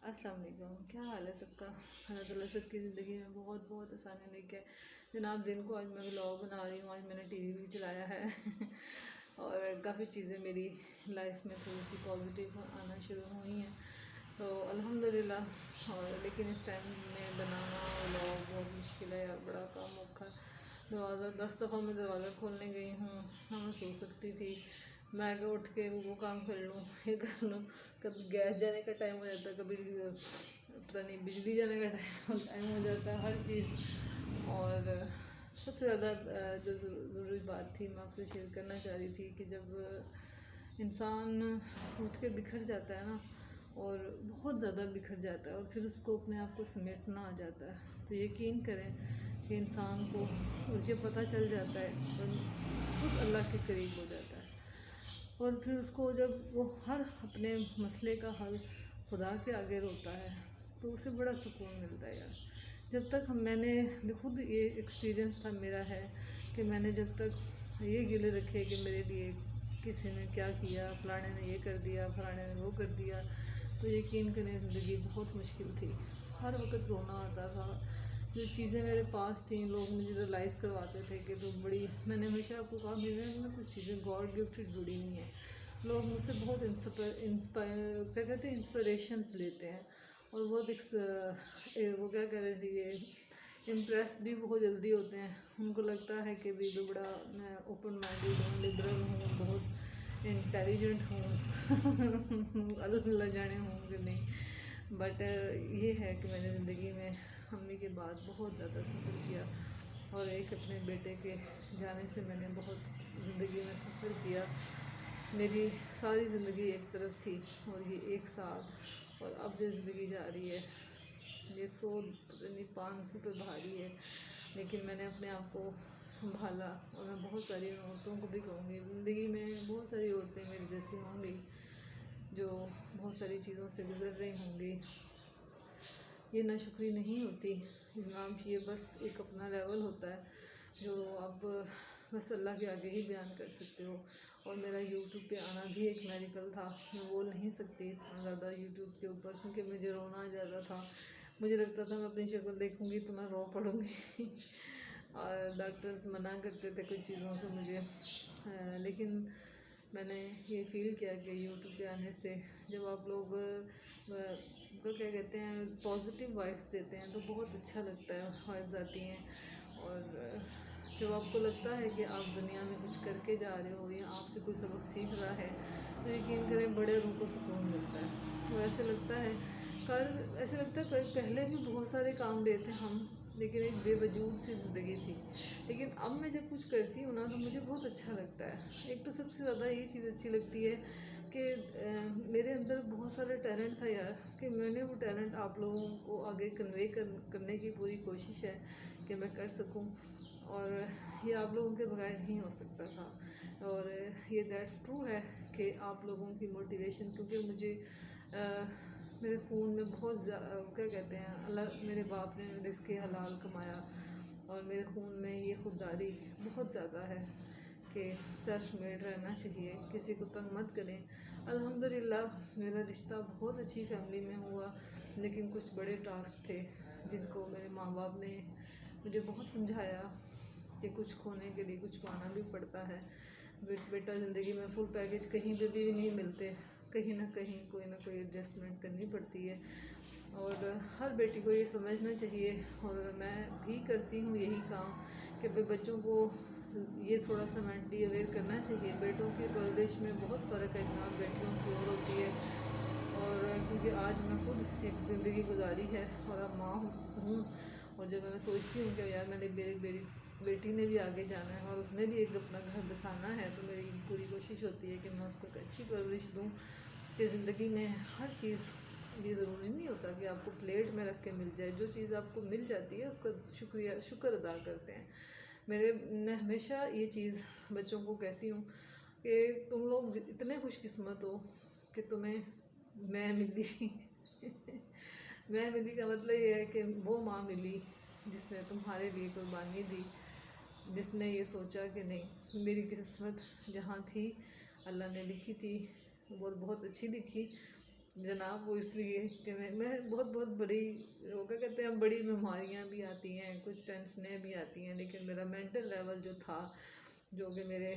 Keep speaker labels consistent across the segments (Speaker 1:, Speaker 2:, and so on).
Speaker 1: السلام علیکم، کیا حال ہے سب کا؟ اللہ تعالیٰ سب کی زندگی میں بہت بہت آسانی لے کے جناب دن کو آج میں ولاگ بنا رہی ہوں. آج میں نے ٹی وی بھی چلایا ہے اور کافی چیزیں میری لائف میں تھوڑی سی پازیٹیو آنا شروع ہوئی ہیں تو الحمدللہ. اور لیکن اس ٹائم میں بنانا ولاگ بہت مشکل ہے، بڑا کام اوکھا. دروازہ 10 دفعہ میں دروازہ کھولنے گئی ہوں. میں سو سکتی تھی، میں کہ اٹھ کے وہ کام کر لوں یہ کر لوں. کبھی گیس جانے کا ٹائم ہو جاتا ہے، کبھی پتہ نہیں بجلی جانے کا ٹائم ہو جاتا ہے، ہر چیز. اور سب سے زیادہ جو ضروری بات تھی میں آپ سے شیئر کرنا چاہ رہی تھی کہ جب انسان اٹھ کے بکھر جاتا ہے نا، اور بہت زیادہ بکھر جاتا ہے اور پھر اس کو اپنے آپ کو سمیٹنا آ جاتا ہے، تو یقین کریں کہ انسان کو مجھے پتہ چل جاتا ہے اور خود اللہ کے قریب ہو جاتا ہے. اور پھر اس کو جب وہ ہر اپنے مسئلے کا حل خدا کے آگے روتا ہے تو اسے بڑا سکون ملتا ہے یار. جب تک میں نے خود یہ ایکسپیرینس تھا میرا ہے کہ میں نے جب تک یہ گلے رکھے کہ میرے لیے کسی نے کیا کیا، فلانے نے یہ کر دیا، فلانے نے وہ کر دیا، تو یقین کریں زندگی بہت مشکل تھی. ہر وقت رونا آتا تھا. جو چیزیں میرے پاس تھیں لوگ مجھے ریلائز کرواتے تھے کہ تو بڑی، میں نے ہمیشہ آپ کو کہا میرے میں کچھ چیزیں گاڈ گفٹڈ جڑی ہوئی ہیں. لوگ مجھ سے بہت کیا کہتے ہیں انسپریشنس لیتے ہیں اور بہت وہ کیا کہہ رہے تھے یہ امپریس بھی بہت جلدی ہوتے ہیں. ان کو لگتا ہے کہ بھی بڑا میں اوپن مائنڈیڈ ہوں، لبرل ہوں، بہت انٹیلیجنٹ ہوں اللہ جانے ہوں کہ نہیں. بٹ یہ ہے کہ میں نے زندگی میں امی کے بعد بہت زیادہ سفر کیا اور ایک اپنے بیٹے کے جانے سے میں نے بہت زندگی میں سفر کیا. میری ساری زندگی ایک طرف تھی اور یہ 1 سال اور اب جو زندگی جا رہی ہے یہ 500 پہ بھاری ہے. لیکن میں نے اپنے آپ کو سنبھالا اور میں بہت ساری عورتوں کو بھی کہوں گی زندگی میں بہت ساری عورتیں میری جیسی ہوں گی جو بہت ساری چیزوں سے گزر رہی ہوں گی. یہ ناشکری نہیں ہوتی جناب، یہ بس ایک اپنا لیول ہوتا ہے جو اب بس اللہ کے آگے ہی بیان کر سکتے ہو. اور میرا یوٹیوب پہ آنا بھی ایک میریکل تھا. میں بول نہیں سکتی اتنا زیادہ یوٹیوب کے اوپر کیونکہ مجھے رونا زیادہ تھا. مجھے لگتا تھا میں اپنی شکل دیکھوں گی تو میں رو پڑوں گی اور ڈاکٹرز منع کرتے تھے کچھ چیزوں سے مجھے. لیکن میں نے یہ فیل کیا کہ یوٹیوب پہ آنے سے جب آپ لوگ کو کیا کہتے ہیں پازیٹیو وائبس دیتے ہیں تو بہت اچھا لگتا ہے. وائبس آتی ہیں اور جب آپ کو لگتا ہے کہ آپ دنیا میں کچھ کر کے جا رہے ہو یا آپ سے کوئی سبق سیکھ رہا ہے تو یقین کریں بڑے روح کو سکون ملتا ہے. اور ایسے لگتا ہے پہلے بھی بہت سارے کام لیتے ہم، لیکن ایک بے وجود سی زندگی تھی. لیکن اب میں جب کچھ کرتی ہوں نا تو مجھے بہت اچھا لگتا ہے. ایک تو سب سے زیادہ یہ چیز اچھی لگتی ہے کہ میرے اندر بہت سارا ٹیلنٹ تھا یار، کہ میں نے وہ ٹیلنٹ آپ لوگوں کو آگے کنوے کرنے کی پوری کوشش ہے کہ میں کر سکوں. اور یہ آپ لوگوں کے بغیر نہیں ہو سکتا تھا. اور یہ دیٹس ٹرو ہے کہ آپ لوگوں کی موٹیویشن، کیونکہ مجھے میرے خون میں بہت کیا کہتے ہیں اللہ میرے باپ نے رزق حلال کمایا اور میرے خون میں یہ خودداری بہت زیادہ ہے کہ سیلف میڈ رہنا چاہیے، کسی کو تنگ مت کریں. الحمدللہ میرا رشتہ بہت اچھی فیملی میں ہوا، لیکن کچھ بڑے ٹاسک تھے جن کو میرے ماں باپ نے مجھے بہت سمجھایا کہ کچھ کھونے کے لیے کچھ پانا بھی پڑتا ہے. بیٹا زندگی میں فل پیکج کہیں پہ بھی نہیں ملتے، کہیں نہ کہیں کوئی نہ کوئی ایڈجسٹمنٹ کرنی پڑتی ہے. اور ہر بیٹی کو یہ سمجھنا چاہیے اور میں بھی کرتی ہوں یہی کام کہ بچوں کو یہ تھوڑا سا مینٹلی اویئر کرنا چاہیے. بیٹوں کی پرورش میں بہت فرق ہے جہاں بیٹیوں کی اور ہوتی ہے. اور کیونکہ آج میں خود ایک زندگی گزاری ہے اور اب ماں ہوں، اور جب میں سوچتی ہوں کہ یار میں نے میری بیٹی نے بھی آگے جانا ہے اور اس نے بھی ایک اپنا گھر بسانا ہے، تو میری پوری کوشش ہوتی ہے کہ میں اس کو ایک اچھی پرورش دوں. کہ زندگی میں ہر چیز یہ ضروری نہیں ہوتا کہ آپ کو پلیٹ میں رکھ کے مل جائے. جو چیز آپ کو مل جاتی ہے اس کا شکر ادا کرتے ہیں. میں ہمیشہ یہ چیز بچوں کو کہتی ہوں کہ تم لوگ اتنے خوش قسمت ہو کہ تمہیں میں ملی میں ملی کا مطلب یہ ہے کہ وہ ماں ملی جس نے تمہارے لیے قربانی دی، جس نے یہ سوچا کہ نہیں میری قسمت جہاں تھی اللہ نے لکھی تھی وہ بہت اچھی لکھی जनाब वो इसलिए कि मैं बहुत बहुत बड़ी, वो क्या कहते हैं, बड़ी बीमारियां भी आती हैं, कुछ टेंशनें भी आती हैं, लेकिन मेरा मेंटल लेवल जो था, जो कि मेरे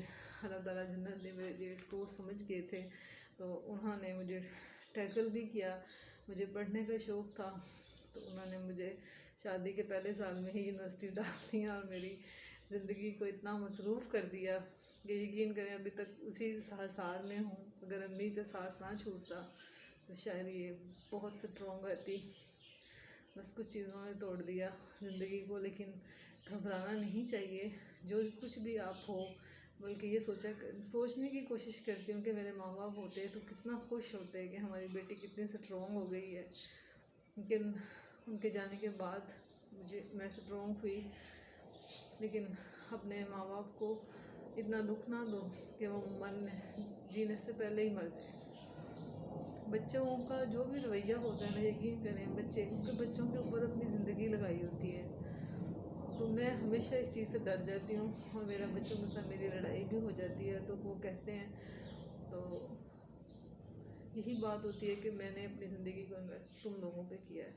Speaker 1: अल्लाह ताला जन्नत ने मेरे जेठ को समझ गए थे, तो उन्होंने मुझे टैकल भी किया। मुझे पढ़ने का शौक़ था, तो उन्होंने मुझे शादी के पहले साल में ही यूनिवर्सिटी डाल दिया और मेरी ज़िंदगी को इतना मसरूफ़ कर दिया कि यकीन करें अभी तक उसी साल में हूँ। अगर अम्मी का साथ ना छूटता तो शायद ये बहुत स्ट्रॉन्ग रहती। बस कुछ चीज़ों ने तोड़ दिया ज़िंदगी को, लेकिन घबराना नहीं चाहिए। जो कुछ भी आप हो, बल्कि ये सोचने की कोशिश करती हूँ कि मेरे माँ बाप होते तो कितना खुश होते कि हमारी बेटी कितनी स्ट्रॉन्ग हो गई है। लेकिन उनके जाने के बाद मैं स्ट्रॉन्ग हुई, लेकिन अपने माँ बाप को इतना दुख ना दो कि वो जीने से पहले ही मर जाए। बच्चों का जो भी रवैया होता है ना, यकीन करें बच्चों के ऊपर अपनी ज़िंदगी लगाई होती है। तो मैं हमेशा इस चीज़ से डर जाती हूँ, और मेरा बच्चों के साथ मेरी लड़ाई भी हो जाती है। तो वो कहते हैं, तो यही बात होती है कि मैंने अपनी ज़िंदगी को इन्वेस्ट तुम लोगों पे किया है,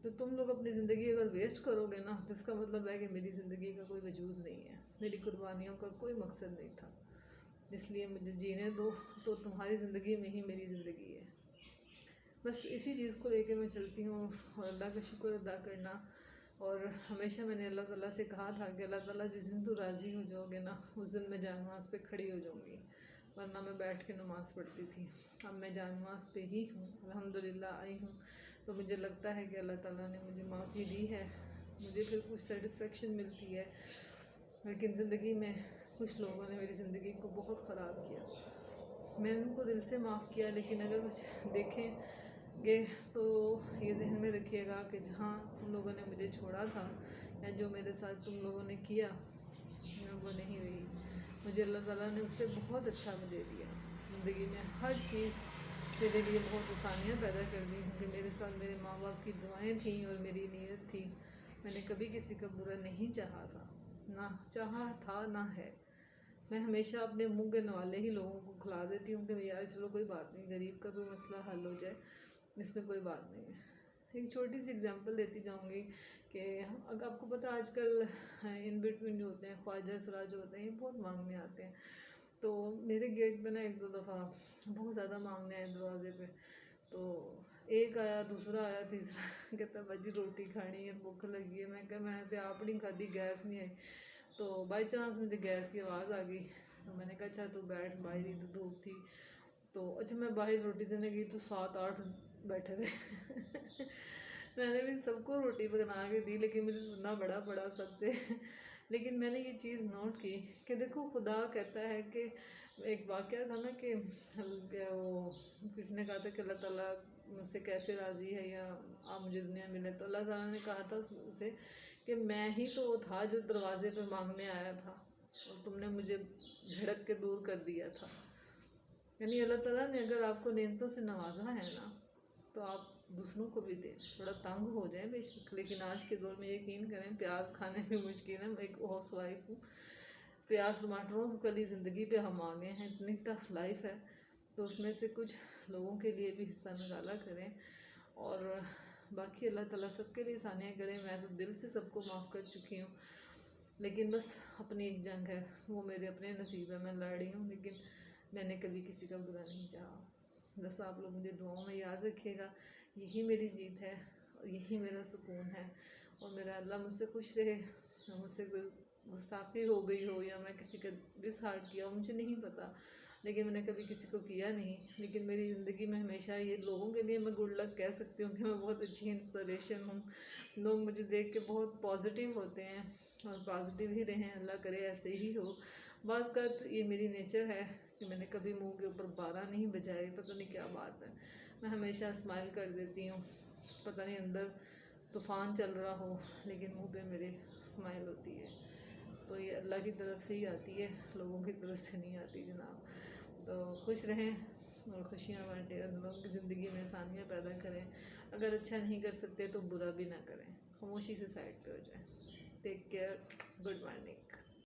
Speaker 1: तो तुम लोग अपनी ज़िंदगी अगर वेस्ट करोगे ना, तो इसका मतलब है कि मेरी ज़िंदगी का कोई वजूद नहीं है, मेरी कुर्बानियों का कोई मकसद नहीं था। इसलिए मुझे जीने दो, तो तुम्हारी ज़िंदगी में ही मेरी ज़िंदगी है। बस इसी चीज़ को लेके मैं चलती हूँ, और अल्लाह का शुक्र अदा करना। और हमेशा मैंने अल्लाह ताला से कहा था कि अल्लाह ताला जिस दिन तू राज़ी हो जाओगे ना, उस दिन मैं जानमाज़ पे खड़ी हो जाऊँगी, वरना मैं बैठ के नमाज़ पढ़ती थी। अब मैं जानमाज़ पे ही हूँ, अल्हम्दुलिल्लाह आई हूँ। तो मुझे लगता है कि अल्लाह ताला ने मुझे माफ़ी दी है, मुझे फिर कुछ सेटिस्फेक्शन मिलती है। लेकिन ज़िंदगी में कुछ लोगों ने मेरी ज़िंदगी को बहुत ख़राब किया। मैंने उनको दिल से माफ़ किया, लेकिन अगर वो देखेंगे तो ये जहन में रखिएगा कि जहाँ उन लोगों ने मुझे छोड़ा था, या जो मेरे साथ तुम लोगों ने किया, मैं वो नहीं रही। मुझे अल्लाह ताला ने उससे बहुत अच्छा दे दिया। ज़िंदगी में हर चीज़ मेरे लिए बहुत आसानियाँ पैदा कर दी, क्योंकि मेरे साथ मेरे माँ बाप की दुआएं थी और मेरी नीयत थी। मैंने कभी किसी का बुरा नहीं चाहा था, ना चाहा था, ना है। मैं हमेशा अपने मुंह के नवाले ही लोगों को खिला देती हूँ कि यार चलो कोई बात नहीं, गरीब का कोई मसला हल हो जाए, इसमें कोई बात नहीं है। एक छोटी सी एग्जांपल देती जाऊँगी कि अगर आपको पता आजकल इन बिटवीन जो होते हैं, ख्वाजा सरा जो होते हैं, ये बहुत मांगने आते हैं। तो मेरे गेट पे ना एक दो दफ़ा बहुत ज़्यादा मांगने आए दरवाज़े पे। तो एक आया, दूसरा आया, तीसरा कहता भाजी रोटी खानी है, भुख लगी है। मैं कहा मैंने तो आप नहीं खाधी, गैस नहीं आई। तो बाई चांस मुझे गैस की आवाज़ आ गई, तो मैंने कहा अच्छा तू बैठ, बाहर ही तो धूप थी। तो अच्छा मैं बाहर रोटी देने गई तो 7-8 बैठे थे। मैंने भी सबको रोटी बना के दी, लेकिन मुझे सुनना बड़ा पड़ा सबसे। लेकिन मैंने ये चीज़ नोट की कि देखो खुदा कहता है कि एक वाक़या था ना कि वो किसी ने कहा था कि अल्लाह ताला मुझसे कैसे राज़ी है, या आप मुझे दुनिया मिले। तो अल्लाह ताला ने कहा था उसे कि मैं ही तो वो था जो दरवाज़े पे मांगने आया था, और तुमने मुझे झड़क के दूर कर दिया था। यानी अल्लाह ताला ने अगर आपको नेमतों से नवाजा है ना, तो आप दूसरों को भी दें। थोड़ा तंग हो जाए बेशक, लेकिन आज के दौर में यकीन करें प्याज खाने में मुश्किल है। मैं एक हाउस वाइफ हूँ, प्याज टमाटरों वाली ज़िंदगी पे हम आ गए हैं, इतनी टफ लाइफ है। तो उसमें से कुछ लोगों के लिए भी हिस्सा निकाला करें, और बाकी अल्लाह ताला सबके लिए आसानियाँ करें। मैं तो दिल से सबको माफ़ कर चुकी हूँ, लेकिन बस अपनी एक जंग है, वो मेरे अपने नसीब है, मैं लड़ रही हूँ, लेकिन मैंने कभी किसी का बुरा नहीं चाहा। बस आप लोग मुझे दुआओं में याद रखिएगा, यही मेरी जीत है और यही मेरा सुकून है। और मेरा अल्लाह मुझसे खुश रहे। मुझसे कोई गुस्ताखी हो गई हो या मैं किसी का डिसहार्ट किया हो, मुझे नहीं पता, लेकिन मैंने कभी किसी को किया नहीं। लेकिन मेरी ज़िंदगी में हमेशा ये लोगों के लिए मैं गुड लक कह सकती हूँ कि मैं बहुत अच्छी इंस्पिरेशन हूँ। लोग मुझे देख के बहुत पॉजिटिव होते हैं, और पॉजिटिव ही रहें, अल्लाह करे ऐसे ही हो। बाज़ वक़्त ये मेरी नेचर है कि मैंने कभी मुंह के ऊपर 12 नहीं बजाए, पता नहीं क्या बात है। मैं हमेशा स्माइल कर देती हूँ, पता नहीं अंदर तूफ़ान चल रहा हो, लेकिन मुंह पे मेरे स्माइल होती है। तो ये अल्लाह की तरफ से ही आती है, लोगों की तरफ से नहीं आती जनाब। तो खुश रहें और खुशियाँ बाँटें, और लोगों की ज़िंदगी में आसानियाँ पैदा करें। अगर अच्छा नहीं कर सकते तो बुरा भी ना करें, खामोशी से साइड पे हो जाए। Take care, good morning.